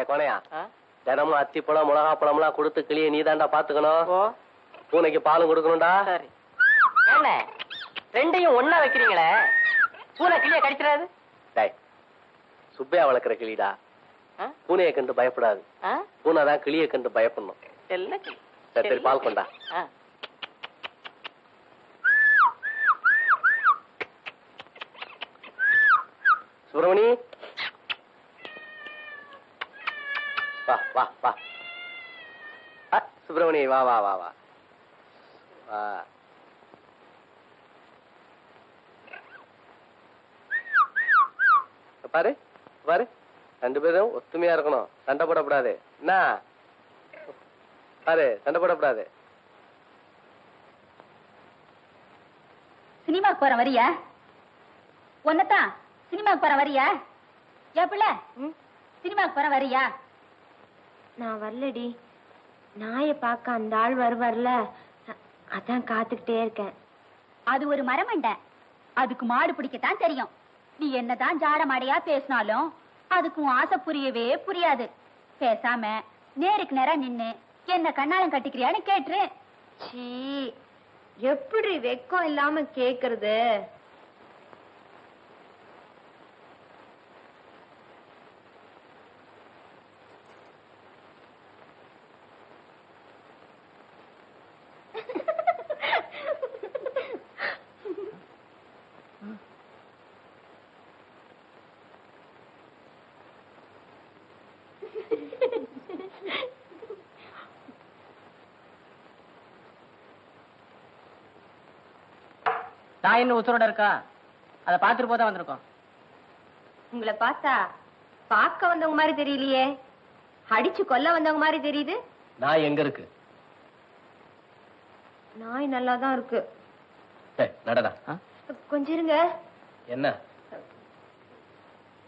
கோனையா, தினமும் அத்தி பழம் மிளகா பழம் எல்லாம் கொடுத்து கிளிய நீ தாண்டா பாத்துக்கணும். பூனைக்கு பாலும் கொடுக்கணும்டா. சரி. என்ன ரெண்டையும் ஒன்னா வைக்கிறீங்களே, பூனை கிளிய கடிச்சிடாது? சுப்பையா வளர்க்குற கிளிடா, பூனையை கண்டு பயப்படாது. பூனை தான் கிளியை கண்டு பயப்படணும். சரி பால் கொண்டா. சுப்பிரமணி, வா வா வா. சுப்பிரமணி வா வா வா வா வா. பாரு பாரு, ரெண்டு பேரும் ஒத்துமையா இருக்கணும், சண்டை போடக்கூடாது. என்ன பாரு, சண்டை போடக்கூடாது. சினிமாக்கு போற வரியா? ஒன்னதான் சினிமாக்கு போற வரியா? ஏப்பிள்ள சினிமாக்கு போற வரியா? நான் வரலடி. நாயை பார்க்க அந்த ஆள் வருவார்ல, அதான் காத்துக்கிட்டே இருக்கேன். அது ஒரு மரமண்டை, அதுக்கு மாடு பிடிக்கத்தான் தெரியும். நீ என்னதான் ஜாட மாடையா பேசினாலும் அதுக்கும் ஆசை புரியவே புரியாது. பேசாம நேருக்கு நேரா நின்னு என்ன கண்ணாலம் கட்டிக்கிறியான்னு கேட்டுரு. சீ, எப்படி வெக்கம் இல்லாம கேக்குறது? நான் இன்னும் உசுரோட இருக்கா, அதை பார்த்துட்டு போதான் வந்திருக்கோம். உங்களை பார்த்தா பார்க்க வந்தவங்க மாதிரி தெரியலையே, அடிச்சு கொல்ல வந்தவங்க மாதிரி தெரியுது. நான் எங்க இருக்கு? நாய் நல்லாதான் இருக்கு. நடடா. கொஞ்சம் இருங்க. என்ன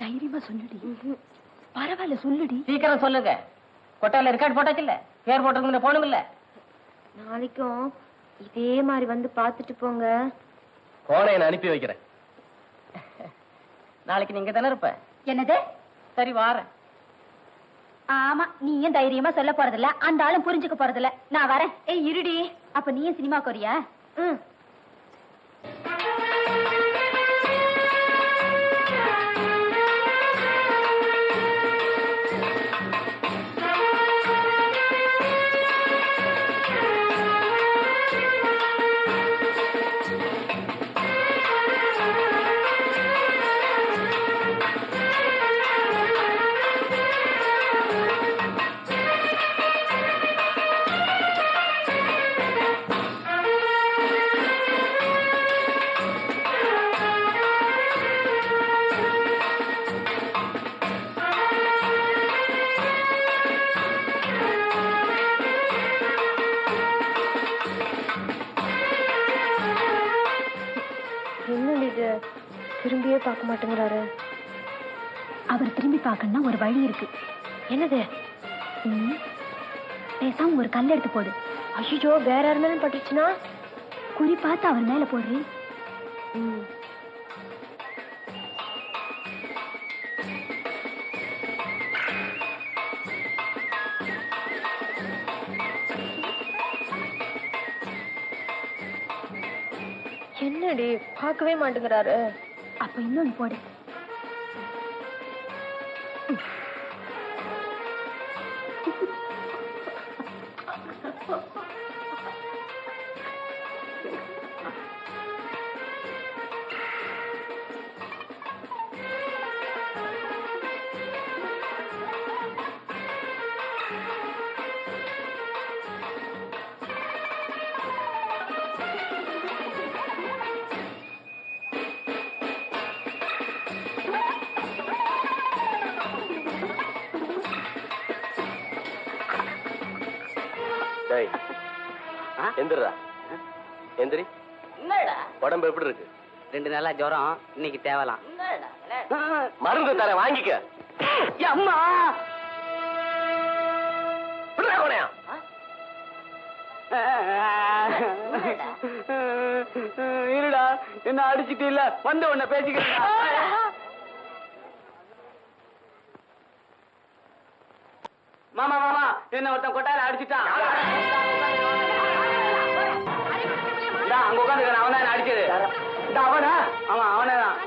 தைரியமா சொல்லுடி. பரவாயில்ல சொல்லுடி. சீக்கிரம் சொல்லுங்க. கொட்டால ரெக்கார்ட் போட்டாச்சு இல்ல, பேர் போட்டிருக்கு போனும் இல்ல. நாளைக்கும் இதே மாதிரி வந்து பாத்துட்டு போங்க. கோனை அனுப்பி வைக்கிறேன். நாளைக்கு நீங்க தானே இருப்ப? என்னது? சரி வாரேன். ஆமா, நீயும் தைரியமா சொல்ல போறதில்ல, அந்த ஆளும் புரிஞ்சுக்க போறதில்ல. நான் வரேன். ஏய் இருடி. அப்ப நீயும் சினிமா கோரியா? திரும்பியே பார்க்க மாட்டேங்கிறாரு. அவர் திரும்பி பார்க்கணும்னா ஒரு வழி இருக்கு. என்னது? பேசாம ஒரு கல் எடுத்து போடு. ஐயோ, வேற யார் மேலும் பட்டுச்சுன்னா? குறி பார்த்து அவர் மேல போடுறி. என்னடி பார்க்கவே மாட்டேங்கிறாரு? அப்ப இன்னொன்னு போடு. எந்திரா, எந்திரி. உடம்பு எப்படி இருக்கு? 2 நாளா ஜுரம், இன்னைக்கு தேவலாம். மருந்து தர வாங்கிக்க. அம்மா இருடா, என்ன அடிச்சுட்டு இல்ல வந்து உன்ன பேசிக்க. 1 மாமா மாமா என்ன ஒருத்தன் கொட்டாயில அடிச்சுட்டான். அங்க உட்காந்து அவன் தான் அடிச்சது. அவனா? ஆமா அவனே தான்.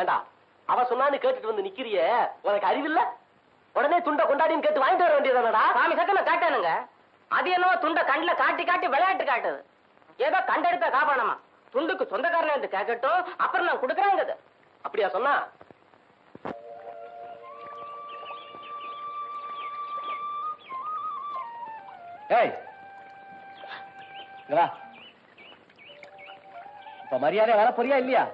ஏண்டா அவ சொன்னான்னு கேட்டுட்டு வந்து நிக்கிறிய, உனக்கு அறிவில்ல? உடனே துண்டை கொண்டாடின்னு கேட்டு வாங்கிட்டு வர வேண்டியதானடா? சாமி சக்கன காட்டானுங்க. அது என்னவோ துண்டை கண்ணுல காட்டி காட்டி விளையாட்டு காட்டுது. ஏதோ கண்டெடுத்த காப்பானமா துண்டுக்கு சொந்தக்காரன் வந்து கேட்கட்டும், அப்புறம் நான் கொடுக்குறேங்க. அப்படியா சொன்னா? ஏய் வா, இப்ப மரியாதை வர போறியா இல்லையா?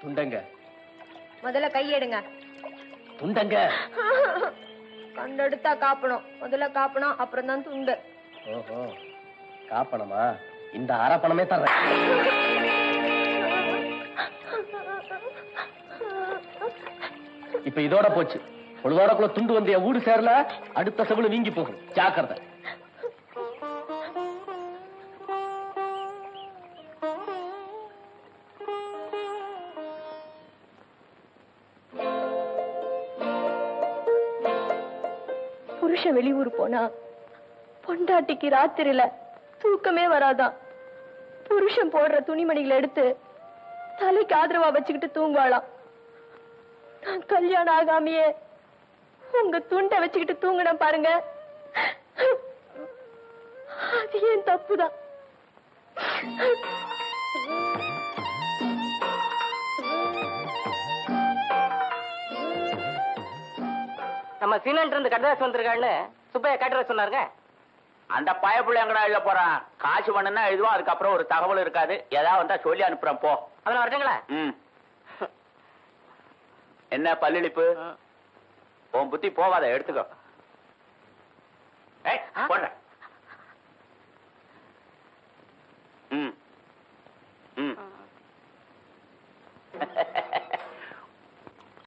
துண்டங்க முதல்ல கையெடுங்க. துண்டங்க கண்டெடுத்தா காப்பணும். முதல்ல காப்பணும், அப்புறம் தான் துண்டு. ஓஹோ, காப்பணமா? இந்த அரப்பணமே தர்றேன். இப்ப இதோட போச்சு. பொழுதோடக்குள்ள துண்டு வந்து என் வீடு சேரல, அடுத்த செவில வீங்கி போகும். ஜாக்கிரதை. புருஷன் வெளியூர் போனா பொண்டாட்டிக்கு ராத்திரியில தூக்கமே வராதான். புருஷன் போடுற துணிமணிகளை எடுத்து தலைக்கு ஆதரவா வச்சுக்கிட்டு தூங்குவாளாம். நான் கல்யாணம் ஆகாமையே உங்க துண்டை வச்சுக்கிட்டு தூங்கினேன் பாருங்க, அது ஏன் தப்புதான். நம்ம சீனன்ட் இருந்து கட்டதாசி வந்திருக்கான்னு சுப்பையா கட்டுற சொன்னாருங்க. அந்த பயப்புள்ள எங்கடா எழுத போறான்? காசு பண்ணுனா எழுதுவோம், அதுக்கப்புறம் ஒரு தகவல் இருக்காது. ஏதாவது வந்தா சொல்லி அனுப்புறேன் போ. அதெல்லாம் வரட்டுங்களா? என்ன பல்லிழிப்பு? உன் புத்தி போவாத, எடுத்துக்கோ.